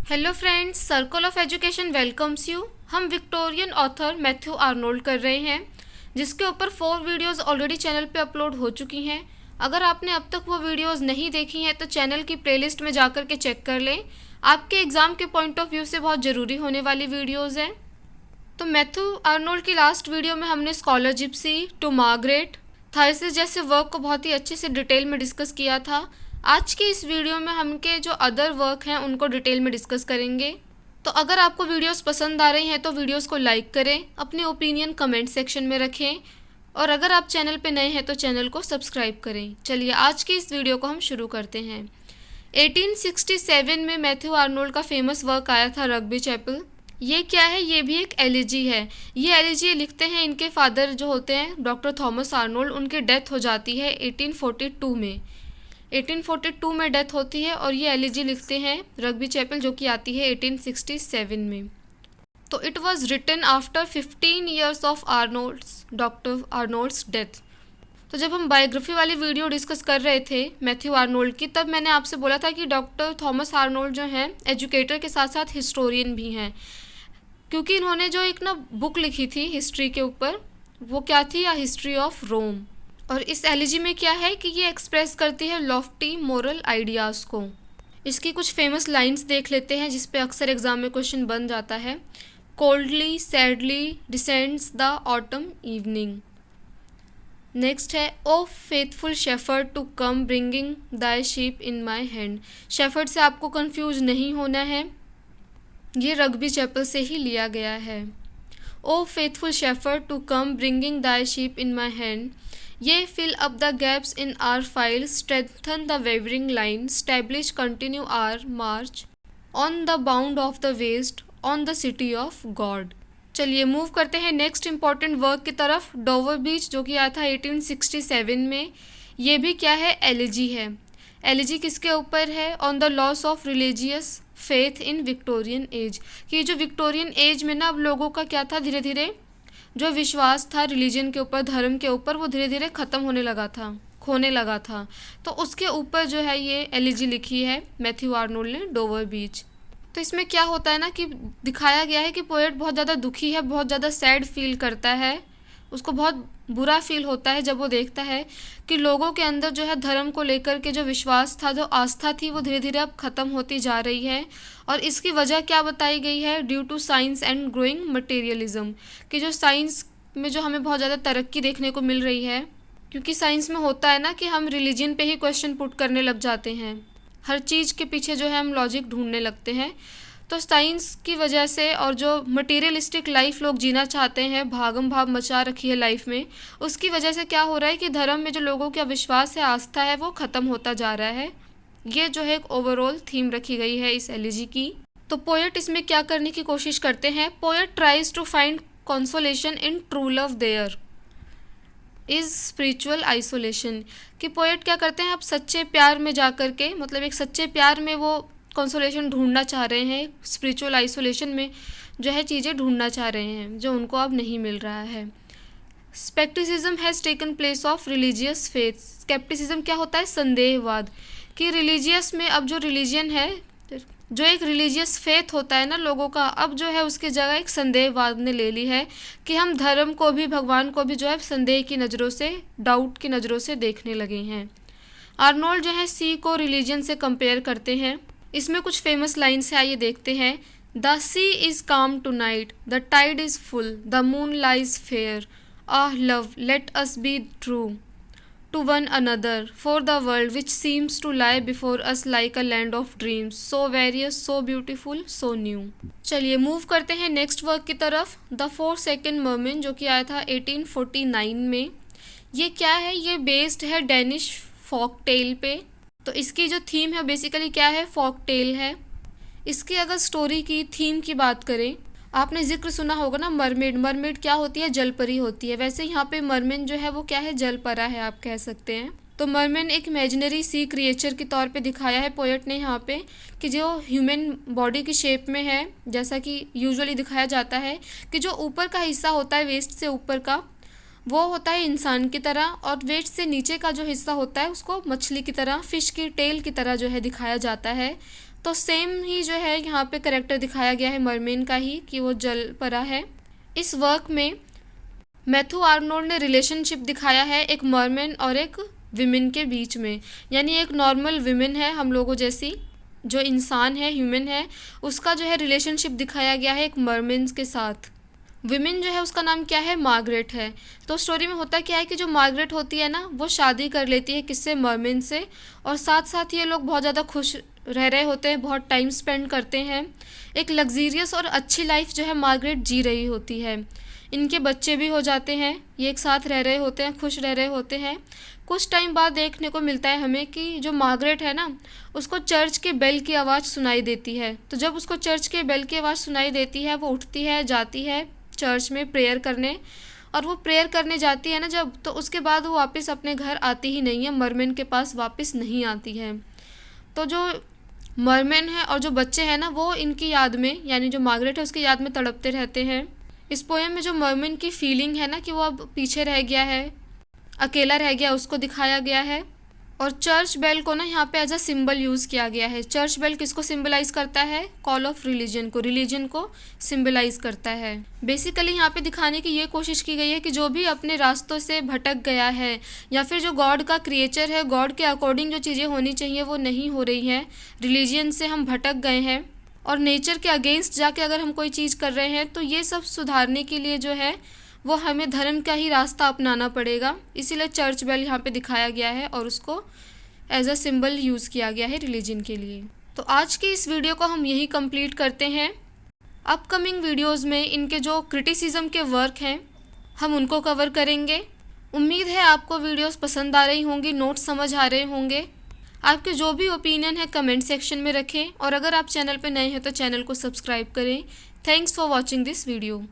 Hello friends, circle of education welcomes you. हम Victorian author Matthew Arnold कर रहे हैं, जिसके ऊपर 4 वीडियोस ऑलरेडी चैनल पे अपलोड हो चुकी हैं। अगर आपने अब तक वो वीडियोस नहीं देखी हैं तो चैनल की प्लेलिस्ट में जाकर के चेक कर लें। आपके एग्ज़ाम के पॉइंट ऑफ व्यू से बहुत ज़रूरी होने वाली वीडियोज़ हैं। तो मैथ्यू आर्नोल्ड की लास्ट वीडियो में हमने स्कॉलर जिप्सी, टू मार्गरेट, थाइसिस जैसे वर्क को बहुत ही अच्छे से डिटेल में डिस्कस किया था। आज की इस वीडियो में हमके जो अदर वर्क हैं उनको डिटेल में डिस्कस करेंगे। तो अगर आपको वीडियोस पसंद आ रही हैं तो वीडियोस को लाइक करें, अपने ओपिनियन कमेंट सेक्शन में रखें और अगर आप चैनल पे नए हैं तो चैनल को सब्सक्राइब करें। चलिए आज की इस वीडियो को हम शुरू करते हैं। 1867 में मैथ्यू आर्नोल्ड का फेमस वर्क आया था रग्बी चैपल। ये क्या है? ये भी एक एलिजी है। ये एलिजी लिखते हैं इनके फादर जो होते हैं डॉक्टर थॉमस आर्नोल्ड, उनकी डेथ हो जाती है 1842 में। 1842 में डेथ होती है और ये एलिजी लिखते हैं रग्बी चैपल, जो कि आती है 1867 में। तो it was written after 15 years of doctor Arnold's death. तो जब हम बायोग्राफी वाली वीडियो डिस्कस कर रहे थे मैथ्यू आर्नोल्ड की, तब मैंने आपसे बोला था कि डॉक्टर थॉमस आर्नोल्ड जो हैं एजुकेटर के साथ साथ हिस्टोरियन भी हैं, क्योंकि इन्होंने जो एक बुक लिखी थी हिस्ट्री के ऊपर, वो क्या थी? A history of Rome. और इस एलिजी में क्या है कि ये एक्सप्रेस करती है लॉफ्टी मोरल आइडियाज़ को। इसकी कुछ फेमस लाइंस देख लेते हैं जिस पे अक्सर एग्जाम में क्वेश्चन बन जाता है। Coldly sadly descends the autumn evening. Next है O faithful shepherd to come bringing thy sheep in my hand. Shepherd से आपको कंफ्यूज नहीं होना है, ये रग्बी चैपल से ही लिया गया है। O faithful shepherd to come bringing thy sheep in my hand. ये fill up the gaps in our files, strengthen the wavering line, establish continue our march on the bound of the waste, on the city of God। चलिए move करते हैं next important work की तरफ, Dover बीच, जो कि आया था 1867 में। ये भी क्या है? एलिजी है। एलिजी किसके ऊपर है? On the loss of religious faith in Victorian age. कि जो विक्टोरियन एज में अब लोगों का क्या था, धीरे धीरे जो विश्वास था रिलीजन के ऊपर, धर्म के ऊपर, वो धीरे धीरे ख़त्म होने लगा था, खोने लगा था। तो उसके ऊपर जो है ये एलिजी लिखी है मैथ्यू आर्नोल्ड ने, डोवर बीच। तो इसमें क्या होता है कि दिखाया गया है कि पोएट बहुत ज़्यादा दुखी है, बहुत ज़्यादा सैड फील करता है, उसको बहुत बुरा फील होता है जब वो देखता है कि लोगों के अंदर जो है धर्म को लेकर के जो विश्वास था, जो आस्था थी, वो धीरे धीरे अब ख़त्म होती जा रही है। और इसकी वजह क्या बताई गई है? Due to science and growing materialism. कि जो साइंस में जो हमें बहुत ज़्यादा तरक्की देखने को मिल रही है, क्योंकि साइंस में होता है कि हम रिलीजन पे ही क्वेश्चन पुट करने लग जाते हैं, हर चीज़ के पीछे जो है हम लॉजिक ढूंढने लगते हैं। तो साइंस की वजह से और जो मटेरियलिस्टिक लाइफ लोग जीना चाहते हैं, भागम भाग मचा रखी है लाइफ में, उसकी वजह से क्या हो रहा है कि धर्म में जो लोगों का विश्वास है, आस्था है, वो ख़त्म होता जा रहा है। ये जो है एक ओवरऑल थीम रखी गई है इस एलिजी की। तो पोएट इसमें क्या करने की कोशिश करते हैं? Poet tries to find consolation in true love there is spiritual isolation. कि पोएट क्या करते हैं, अब सच्चे प्यार में जा कर के, मतलब एक सच्चे प्यार में वो कंसोलेशन ढूंढना चाह रहे हैं, स्पिरिचुअल आइसोलेशन में जो है चीज़ें ढूंढना चाह रहे हैं जो उनको अब नहीं मिल रहा है। Scepticism has taken place of religious faith. Scepticism क्या होता है? संदेहवाद। कि रिलीजियस में अब जो रिलीजन है, जो एक रिलीजियस फेथ होता है लोगों का, अब जो है उसकी जगह एक संदेहवाद ने ले ली है कि हम धर्म को भी, भगवान को भी जो है संदेह की नज़रों से, डाउट की नज़रों से देखने लगे हैं। आर्नोल्ड जो है सी को रिलीजन से कंपेयर करते हैं। इसमें कुछ फेमस लाइन्स है, आइए देखते हैं। The sea is calm tonight, the tide is full, the moon lies fair, ah love let us be true to one another, for the world which seems to lie before us like a land of dreams, so various, so beautiful, so new। चलिए move करते हैं next work की तरफ, the 4 मर्मेन, जो कि आया था 1849 में। ये क्या है? ये बेस्ड है डेनिश फोक टेल पे। तो इसकी जो थीम है बेसिकली क्या है? फोक टेल है। इसकी अगर स्टोरी की थीम की बात करें, आपने जिक्र सुना होगा मरमेड। मरमेड क्या होती है? जलपरी होती है। वैसे यहाँ पे मरमेन जो है वो क्या है? जलपरा है, आप कह सकते हैं। तो मरमेन एक इमेजिनरी सी क्रिएचर के तौर पे दिखाया है पोएट ने यहाँ पे, कि जो ह्यूमन बॉडी की शेप में है, जैसा कि यूजुअली दिखाया जाता है कि जो ऊपर का हिस्सा होता है, वेस्ट से ऊपर का, वो होता है इंसान की तरह, और वेस्ट से नीचे का जो हिस्सा होता है उसको मछली की तरह, फिश की टेल की तरह जो है दिखाया जाता है। तो सेम ही जो है यहाँ पे करेक्टर दिखाया गया है मरमेन का ही, कि वो जल परा है। इस वर्क में मैथ्यू आर्नोल्ड ने रिलेशनशिप दिखाया है एक मरमेन और एक विमेन के बीच में, यानी एक नॉर्मल विमेन है हम लोगों जैसी, जो इंसान है, ह्यूमन है, उसका जो है रिलेशनशिप दिखाया गया है एक मरमेन्स के साथ। विमेन जो है उसका नाम क्या है, मार्गरेट है। तो स्टोरी में होता क्या है कि जो मार्गरेट होती है ना, वो शादी कर लेती है किससे, मरमेन से, और साथ साथ ये लोग बहुत ज़्यादा खुश रह रहे होते हैं, बहुत टाइम स्पेंड करते हैं, एक लग्जीरियस और अच्छी लाइफ जो है मार्गरेट जी रही होती है। इनके बच्चे भी हो जाते हैं, ये एक साथ रह रहे होते हैं, खुश रह रहे होते हैं। कुछ टाइम बाद देखने को मिलता है हमें कि जो मार्गरेट है ना, उसको चर्च के बेल की आवाज़ सुनाई देती है। तो जब उसको चर्च के बेल की आवाज़ सुनाई देती है, वो उठती है, जाती है चर्च में प्रेयर करने, और वो प्रेयर करने जाती है ना जब, तो उसके बाद वो वापस अपने घर आती ही नहीं है, मरमेन के पास वापस नहीं आती है। तो जो मरमेन है और जो बच्चे हैं ना, वो इनकी याद में, यानी जो मार्गरेट है उसकी याद में तड़पते रहते हैं। इस पोएम में जो मरमेन की फीलिंग है ना कि वो अब पीछे रह गया है, अकेला रह गया, उसको दिखाया गया है। और चर्च बेल को ना यहाँ पे एज अ सिंबल यूज़ किया गया है। चर्च बेल किसको सिंबलाइज करता है, कॉल ऑफ रिलीजन को सिंबलाइज करता है। बेसिकली यहाँ पे दिखाने की ये कोशिश की गई है कि जो भी अपने रास्तों से भटक गया है, या फिर जो गॉड का क्रिएचर है, गॉड के अकॉर्डिंग जो चीज़ें होनी चाहिए वो नहीं हो रही हैं, रिलीजन से हम भटक गए हैं और नेचर के अगेंस्ट जाके अगर हम कोई चीज़ कर रहे हैं, तो ये सब सुधारने के लिए जो है वो हमें धर्म का ही रास्ता अपनाना पड़ेगा। इसीलिए चर्च बेल यहाँ पे दिखाया गया है और उसको एज अ सिंबल यूज़ किया गया है रिलीजन के लिए। तो आज की इस वीडियो को हम यही कंप्लीट करते हैं। अपकमिंग वीडियोस में इनके जो क्रिटिसिज्म के वर्क हैं हम उनको कवर करेंगे। उम्मीद है आपको वीडियोस पसंद आ रही होंगी, नोट्स समझ आ रहे होंगे। आपके जो भी ओपिनियन है कमेंट सेक्शन में रखें, और अगर आप चैनल पर नए हैं तो चैनल को सब्सक्राइब करें। Thanks for watching this video.